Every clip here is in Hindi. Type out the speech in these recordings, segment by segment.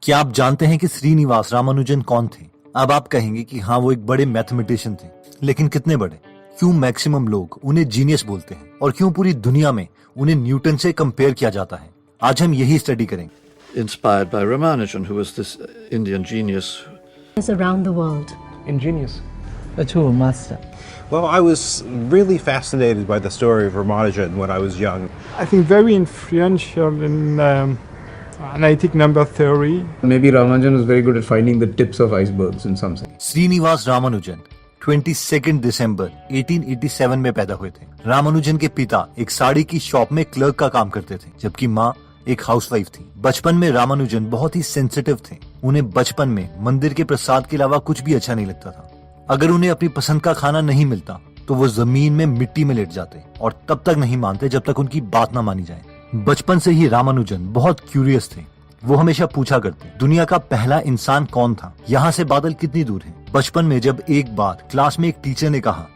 क्या आप जानते हैं कि श्रीनिवास रामानुजन कौन थे? अब आप कहेंगे कि हाँ, वो एक बड़े मैथमेटिशियन थे, लेकिन कितने बड़े? क्यों मैक्सिमम लोग उन्हें जीनियस बोलते हैं और क्यों पूरी दुनिया में उन्हें न्यूटन से कंपेयर किया जाता है? आज हम यही स्टडी करेंगे। Inspired by Ramanujan, who was this Indian genius. Around the world. Ingenious. A true master. Well, I was really fascinated by the story of Ramanujan when I was young. I think very influential in analytic number theory. Maybe Ramanujan was very good at finding the tips of icebergs in some sense. Srinivas Ramanujan 22 दिसंबर 1887 में पैदा हुए थे। रामानुजन के पिता एक साड़ी की शॉप में क्लर्क का काम करते थे, जबकि माँ एक हाउसवाइफ थी। बचपन में रामानुजन बहुत ही सेंसिटिव थे। उन्हें बचपन में मंदिर के प्रसाद के अलावा कुछ भी अच्छा नहीं लगता था। अगर उन्हें अपनी पसंद का खाना नहीं मिलता तो वो जमीन में मिट्टी में लेट जाते और तब तक नहीं मानते जब तक उनकी बात ना मानी जाए। बचपन से ही रामानुजन बहुत क्यूरियस थे। वो हमेशा पूछा करते, दुनिया का पहला इंसान कौन था? यहाँ से बादल कितनी दूर है? बचपन में जब एक बार क्लास में एक टीचर ने कहा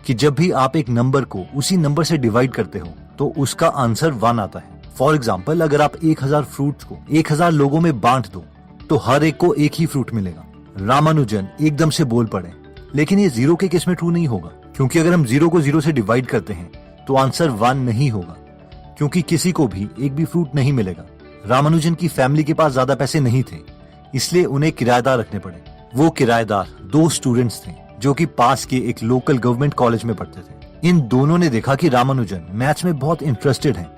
कि जब भी आप एक नंबर को उसी नंबर से डिवाइड करते हो तो उसका आंसर 1 आता है। फॉर एग्जाम्पल, अगर आप 1000 फ्रूट्स को 1000 लोगों में बांट दो तो हर एक को एक ही फ्रूट मिलेगा। रामानुजन एकदम से बोल पड़े, लेकिन ये 0 के केस में ट्रू नहीं होगा, क्योंकि अगर हम 0 को 0 से डिवाइड करते हैं तो आंसर 1 नहीं होगा, क्योंकि किसी को भी एक भी फ्रूट नहीं मिलेगा। रामानुजन की फैमिली के पास ज्यादा पैसे नहीं थे, इसलिए उन्हें किराएदार रखने पड़े। वो किराएदार 2 स्टूडेंट्स थे जो कि पास के एक लोकल गवर्नमेंट कॉलेज में पढ़ते थे। इन दोनों ने देखा कि रामानुजन मैथ्स में बहुत इंटरेस्टेड हैं,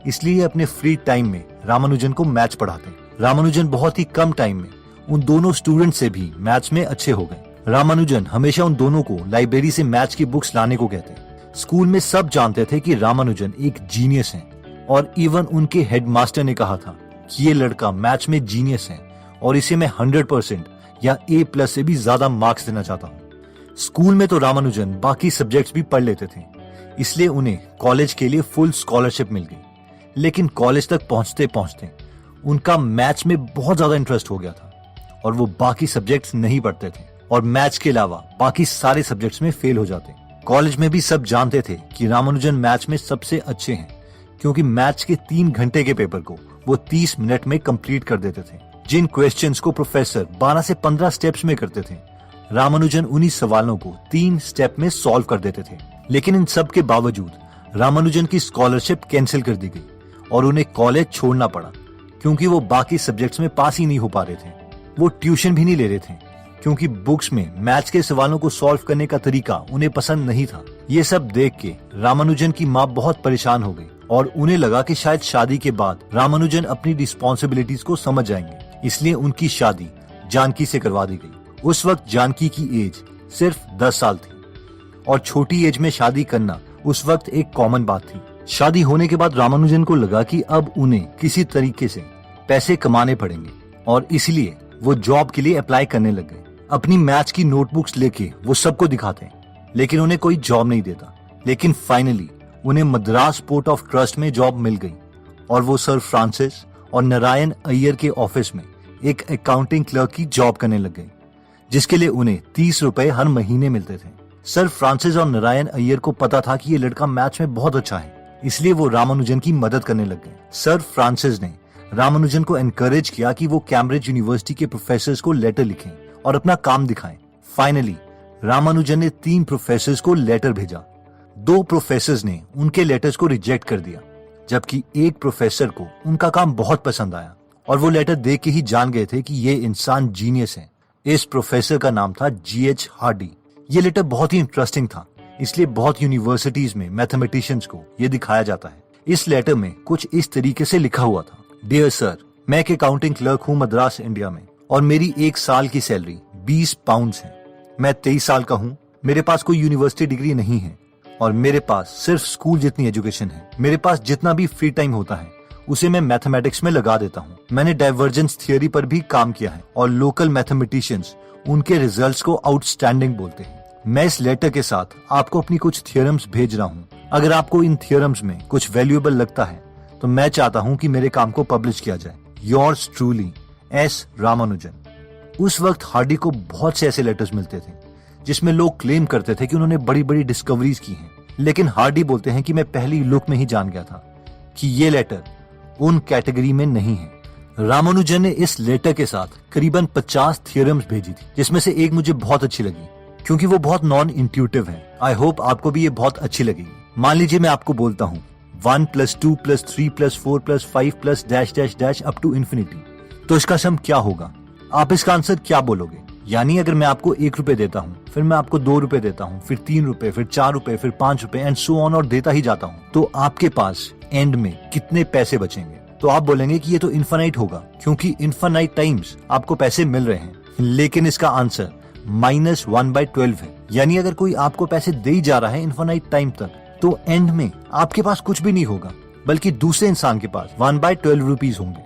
इसलिए अपने फ्री टाइम में रामानुजन को मैथ्स पढ़ाते। रामानुजन बहुत ही कम टाइम में उन दोनों स्टूडेंट से भी मैथ्स में अच्छे हो गए। रामानुजन हमेशा उन दोनों को लाइब्रेरी से मैथ्स की बुक्स लाने को कहते। स्कूल में सब जानते थे कि रामानुजन एक जीनियस हैं, और इवन उनके हेडमास्टर ने कहा था कि ये लड़का मैथ्स में जीनियस है और इसे मैं 100% या A+ से भी ज्यादा मार्क्स देना चाहता हूँ। स्कूल में तो रामानुजन बाकी सब्जेक्ट्स भी पढ़ लेते थे, इसलिए उन्हें कॉलेज के लिए फुल स्कॉलरशिप मिल गई। लेकिन कॉलेज तक पहुंचते पहुंचते उनका मैथ्स में बहुत ज्यादा इंटरेस्ट हो गया था और वो बाकी सब्जेक्ट्स नहीं पढ़ते थे और मैथ्स के अलावा बाकी सारे सब्जेक्ट्स में फेल हो जाते। कॉलेज में भी सब जानते थे कि रामानुजन मैथ्स में सबसे अच्छे हैं, क्योंकि मैथ्स के 3 घंटे के पेपर को वो 30 मिनट में कंप्लीट कर देते थे। जिन क्वेश्चंस को प्रोफेसर 12 से 15 स्टेप्स में करते थे, रामानुजन उन्हीं सवालों को 3 स्टेप में सॉल्व कर देते थे। लेकिन इन सब के बावजूद रामानुजन की स्कॉलरशिप कैंसिल कर दी गई और उन्हें कॉलेज छोड़ना पड़ा, क्योंकि वो बाकी सब्जेक्ट्स में पास ही नहीं हो पा रहे थे। वो ट्यूशन भी नहीं ले रहे थे, क्योंकि बुक्स में मैथ्स के सवालों को सॉल्व करने का तरीका उन्हें पसंद नहीं था। ये सब देख के रामानुजन की माँ बहुत परेशान हो गई और उन्हें लगा कि शायद शादी के बाद रामानुजन अपनी रिस्पॉन्सिबिलिटीज को समझ जाएंगे, इसलिए उनकी शादी जानकी से करवा दी गई। उस वक्त जानकी की एज सिर्फ 10 साल थी और छोटी एज में शादी करना उस वक्त एक कॉमन बात थी। शादी होने के बाद रामानुजन को लगा कि अब उन्हें किसी तरीके से पैसे कमाने पड़ेंगे और इसलिए वो जॉब के लिए अप्लाई करने लग गए। अपनी मैथ्स की नोटबुक्स लेके वो सबको दिखाते, लेकिन उन्हें कोई जॉब नहीं देता। लेकिन फाइनली उन्हें मद्रास पोर्ट ऑफ ट्रस्ट में जॉब मिल गई और वो सर फ्रांसिस और नारायण अय्यर के ऑफिस में एक अकाउंटिंग क्लर्क की जॉब करने लग गए, जिसके लिए उन्हें 30 रुपए हर महीने मिलते थे। सर फ्रांसिस और नारायण अय्यर को पता था कि ये लड़का मैथ्स में बहुत अच्छा है, इसलिए वो रामानुजन की मदद करने लग गए। सर फ्रांसिस ने रामानुजन को एनकरेज किया कि वो कैम्ब्रिज यूनिवर्सिटी के प्रोफेसर्स को लेटर लिखें और अपना काम दिखाएं। फाइनली रामानुजन ने 3 प्रोफेसर्स को लेटर भेजा। 2 प्रोफेसर्स ने उनके लेटर्स को रिजेक्ट कर दिया, जबकि एक प्रोफेसर को उनका काम बहुत पसंद आया और वो लेटर देख के ही जान गए थे कि ये इंसान जीनियस है। इस प्रोफेसर का नाम था G.H. हार्डी। ये लेटर बहुत ही इंटरेस्टिंग था, इसलिए बहुत यूनिवर्सिटीज में मैथमेटिशियंस को ये दिखाया जाता है। इस लेटर में कुछ इस तरीके से लिखा हुआ था, डियर सर, मैं एक अकाउंटिंग क्लर्क हूँ मद्रास इंडिया में और मेरी 1 साल की सैलरी 20 पाउंड्स है। मैं 23 साल का हूँ, मेरे पास कोई यूनिवर्सिटी डिग्री नहीं है और मेरे पास सिर्फ स्कूल जितनी एजुकेशन है। मेरे पास जितना भी फ्री टाइम होता है उसे मैं मैथमेटिक्स में लगा देता हूँ। मैंने डाइवर्जेंस थियोरी पर भी काम किया है और लोकल मैथमेटिशियंस उनके रिजल्ट्स को आउटस्टैंडिंग बोलते हैं। मैं इस लेटर के साथ आपको अपनी कुछ थियोरम्स भेज रहा हूँ। अगर आपको इन थियोरम्स में कुछ वैल्यूएबल लगता है तो मैं चाहता हूँ कि मेरे काम को पब्लिश किया जाए। Yours truly, S. रामानुजन। उस वक्त हार्डी को बहुत से ऐसे लेटर्स मिलते थे जिसमें लोग क्लेम करते थे कि उन्होंने बड़ी बड़ी डिस्कवरीज की हैं, लेकिन हार्डी बोलते हैं कि मैं पहली लुक में ही जान गया था कि ये लेटर उन कैटेगरी में नहीं है। रामानुजन ने इस लेटर के साथ करीबन 50 थियरम्स भेजी थी, जिसमें से एक मुझे बहुत अच्छी लगी क्योंकि वो बहुत नॉन इंट्यूटिव है। आई होप आपको भी ये बहुत अच्छी लगेगी। मान लीजिए मैं आपको बोलता हूँ 1 + 2 + 3 + 4 + 5 + dash dash dash up to infinity, तो इसका सम क्या होगा? आप इसका आंसर क्या बोलोगे? यानी अगर मैं आपको 1 रुपए देता हूँ, फिर मैं आपको 2 रुपए देता हूँ, फिर 3 रुपए, फिर 4 रुपए, फिर 5 रुपए एंड सो ऑन और देता ही जाता हूँ, तो आपके पास एंड में कितने पैसे बचेंगे? तो आप बोलेंगे कि ये तो इन्फिनाइट होगा क्योंकि इन्फिनाइट टाइम्स आपको पैसे मिल रहे हैं। लेकिन इसका आंसर -1/12 है। यानी अगर कोई आपको पैसे दे ही जा रहा है इन्फिनाइट टाइम तक, तो एंड में आपके पास कुछ भी नहीं होगा, बल्कि दूसरे इंसान के पास 1/12 रुपीज होंगे।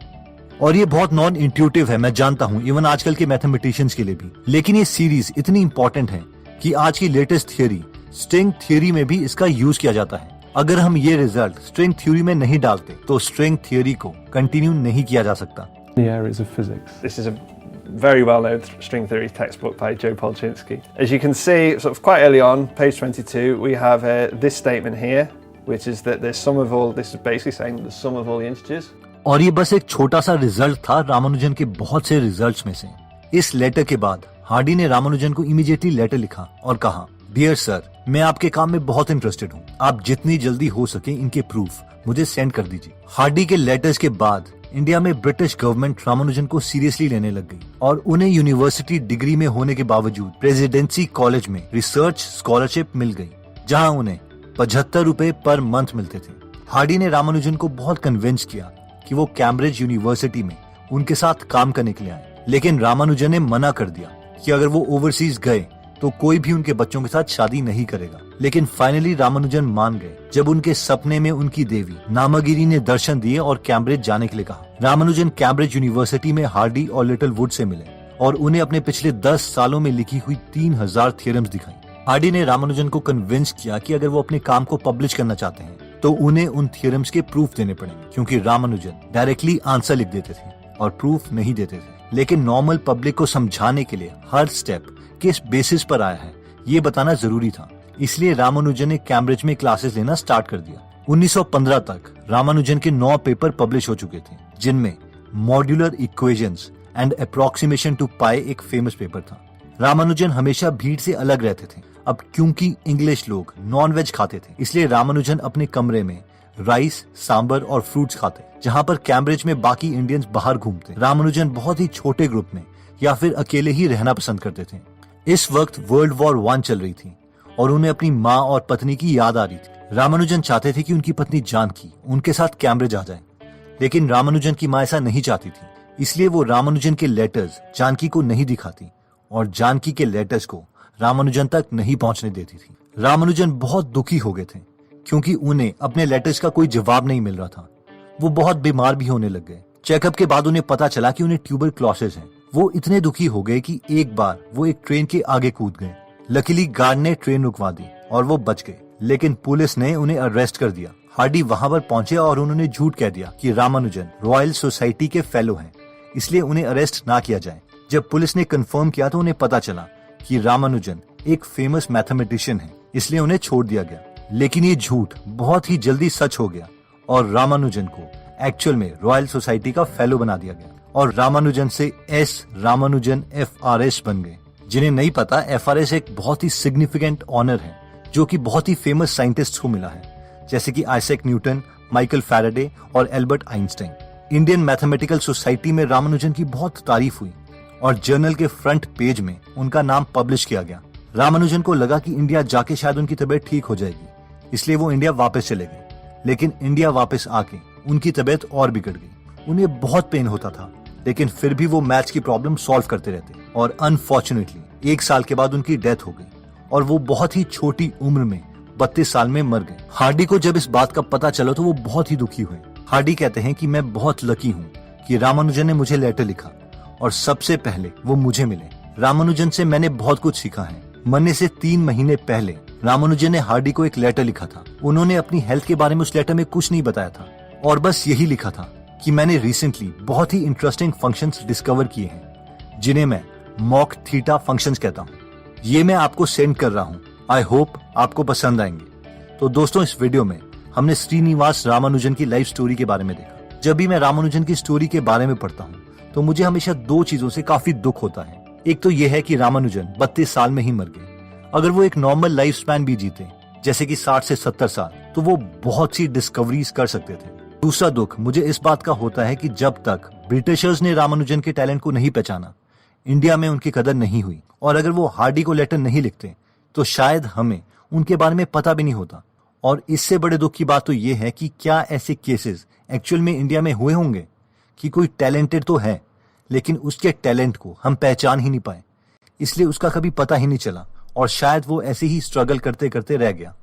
और ये बहुत नॉन इंट्यूटिव है, मैं जानता हूँ, इवन आजकल के मैथमेटिशियंस के लिए भी। लेकिन ये सीरीज इतनी इंपॉर्टेंट है कि आज की लेटेस्ट थियोरी स्ट्रिंग थ्योरी में भी इसका यूज किया जाता है। अगर हम ये रिजल्ट स्ट्रिंग थ्योरी में नहीं डालते तो स्ट्रिंग थ्योरी को कंटिन्यू नहीं किया जा सकता। The areas of physics. This is a very well-known string theory textbook by Joe Polchinski. As you can see, sort of quite early on, page 22, we have this statement here, which is that the sum of all, this is basically saying the sum of all the integers. और ये बस एक छोटा सा रिजल्ट था रामानुजन के बहुत से रिजल्ट्स में से। इस लेटर के बाद हार्डी ने रामानुजन को इमीडिएटली लेटर लिखा और कहा, डियर सर, मैं आपके काम में बहुत इंटरेस्टेड हूँ। आप जितनी जल्दी हो सके इनके प्रूफ मुझे सेंड कर दीजिए। हार्डी के लेटर्स के बाद इंडिया में ब्रिटिश गवर्नमेंट रामानुजन को सीरियसली लेने लग गई और उन्हें यूनिवर्सिटी डिग्री में होने के बावजूद प्रेसिडेंसी कॉलेज में रिसर्च स्कॉलरशिप मिल गई, जहाँ उन्हें 75 रुपए पर मंथ मिलते थे। हार्डी ने रामानुजन को बहुत कन्विंस किया कि वो कैम्ब्रिज यूनिवर्सिटी में उनके साथ काम करने के लिए आए, लेकिन रामानुजन ने मना कर दिया कि अगर वो ओवरसीज गए तो कोई भी उनके बच्चों के साथ शादी नहीं करेगा। लेकिन फाइनली रामानुजन मान गए जब उनके सपने में उनकी देवी नामागिरी ने दर्शन दिए और कैम्ब्रिज जाने के लिए कहा। रामानुजन कैम्ब्रिज यूनिवर्सिटी में हार्डी और लिटिल वुड से मिले और उन्हें अपने पिछले 10 सालों में लिखी हुई 3000 थियरम्स दिखाई। हार्डी ने रामानुजन को कन्विंस किया कि अगर वो अपने काम को पब्लिश करना चाहते हैं तो उन्हें उन थियरम्स के प्रूफ देने पड़ेंगे, क्योंकि रामानुजन डायरेक्टली आंसर लिख देते थे और प्रूफ नहीं देते थे। लेकिन नॉर्मल पब्लिक को समझाने के लिए हर स्टेप किस बेसिस पर आया है ये बताना जरूरी था, इसलिए रामानुजन ने कैम्ब्रिज में क्लासेस लेना स्टार्ट कर दिया। 1915 तक रामानुजन के 9 पेपर पब्लिश हो चुके थे, जिनमें modular equations and approximation to pi एक फेमस पेपर था। रामानुजन हमेशा भीड़ से अलग रहते थे। अब क्योंकि इंग्लिश लोग नॉन वेज खाते थे, इसलिए रामानुजन अपने कमरे में राइस, सांबर और फ्रूट्स खाते, जहाँ पर कैम्ब्रिज में बाकी इंडियंस बाहर घूमते। रामानुजन बहुत ही छोटे ग्रुप में या फिर अकेले ही रहना पसंद करते थे। इस वक्त वर्ल्ड वॉर 1 चल रही थी और उन्हें अपनी माँ और पत्नी की याद आ रही थी। रामानुजन चाहते थे कि उनकी पत्नी जानकी उनके साथ कैम्ब्रिज आ जाए, लेकिन रामानुजन की माँ ऐसा नहीं चाहती थी, इसलिए वो रामानुजन के लेटर्स जानकी को नहीं दिखाती और जानकी के लेटर्स को रामानुजन तक नहीं पहुंचने देती थी। रामानुजन बहुत दुखी हो गए थे क्योंकि उन्हें अपने लेटर्स का कोई जवाब नहीं मिल रहा था। वो बहुत बीमार भी होने लग गए। चेकअप के बाद उन्हें पता चला कि उन्हें ट्यूबरक्लोसिस है। वो इतने दुखी हो गए कि एक बार वो एक ट्रेन के आगे कूद गए। लकीली गार्ड ने ट्रेन रुकवा दी और वो बच गए, लेकिन पुलिस ने उन्हें अरेस्ट कर दिया। हार्डी वहां पर पहुंचे और उन्होंने झूठ कह दिया कि रामानुजन रॉयल सोसाइटी के फेलो हैं, इसलिए उन्हें अरेस्ट ना किया जाए। जब पुलिस ने कंफर्म किया तो उन्हें पता चला कि रामानुजन एक फेमस मैथमेटिशियन है, इसलिए उन्हें छोड़ दिया गया। लेकिन ये झूठ बहुत ही जल्दी सच हो गया और रामानुजन को एक्चुअल में रॉयल सोसाइटी का फेलो बना दिया गया और रामानुजन से एस रामानुजन FRS बन गए। जिन्हें नहीं पता, FRS एक बहुत ही सिग्निफिकेंट ऑनर है जो कि बहुत ही फेमस साइंटिस्ट को मिला है, जैसे कि आइजैक न्यूटन, माइकल फैराडे और Albert Einstein. Indian mathematical society में रामानुजन की बहुत तारीफ हुई और जर्नल के फ्रंट पेज में उनका नाम पब्लिश किया गया। रामानुजन को लगा कि इंडिया जाके शायद उनकी तबीयत ठीक हो जाएगी, इसलिए वो इंडिया वापस चले गए। लेकिन इंडिया वापस आके उनकी तबीयत और बिगड़ गई। उन्हें बहुत पेन होता था, लेकिन फिर भी वो मैथ्स की प्रॉब्लम सॉल्व करते रहते और अनफॉर्चुनेटली 1 साल के बाद उनकी डेथ हो गई और वो बहुत ही छोटी उम्र में 32 साल में मर गए। हार्डी को जब इस बात का पता चला तो वो बहुत ही दुखी हुए। हार्डी कहते हैं कि मैं बहुत लकी हूँ कि रामानुजन ने मुझे लेटर लिखा और सबसे पहले वो मुझे मिले। रामानुजन से मैंने बहुत कुछ सीखा है। मरने से 3 महीने पहले रामानुजन ने हार्डी को एक लेटर लिखा था। उन्होंने अपनी हेल्थ के बारे में उस लेटर में कुछ नहीं बताया था और बस यही लिखा था कि मैंने रिसेंटली बहुत ही इंटरेस्टिंग फंक्शंस डिस्कवर किए हैं, जिन्हें मैं मॉक थीटा फंक्शंस कहता हूँ। ये मैं आपको सेंड कर रहा हूँ। आई होप आपको पसंद आएंगे। तो दोस्तों, इस वीडियो में हमने श्रीनिवास रामानुजन की लाइफ स्टोरी के बारे में देखा, जब भी मैं रामानुजन की स्टोरी के बारे में पढ़ता हूँ तो मुझे हमेशा दो चीजों से काफी दुख होता है। एक तो यह है कि रामानुजन 32 साल में ही मर गए। अगर वो एक नॉर्मल लाइफ स्पैन भी जीते, जैसे कि 60 से 70 साल, तो वो बहुत सी डिस्कवरीज कर सकते थे। दूसरा दुख मुझे इस बात का होता है कि जब तक ब्रिटिशर्स ने रामानुजन के टैलेंट को नहीं पहचाना, इंडिया में उनकी कदर नहीं हुई। और अगर वो हार्डी को लेटर नहीं लिखते तो शायद हमें उनके बारे में पता भी नहीं होता। और इससे बड़े दुख की बात तो ये है कि क्या ऐसे केसेस एक्चुअल में इंडिया में हुए होंगे कि कोई टैलेंटेड तो है लेकिन उसके टैलेंट को हम पहचान ही नहीं पाए, इसलिए उसका कभी पता ही नहीं चला और शायद वो ऐसे ही स्ट्रगल करते करते रह गया।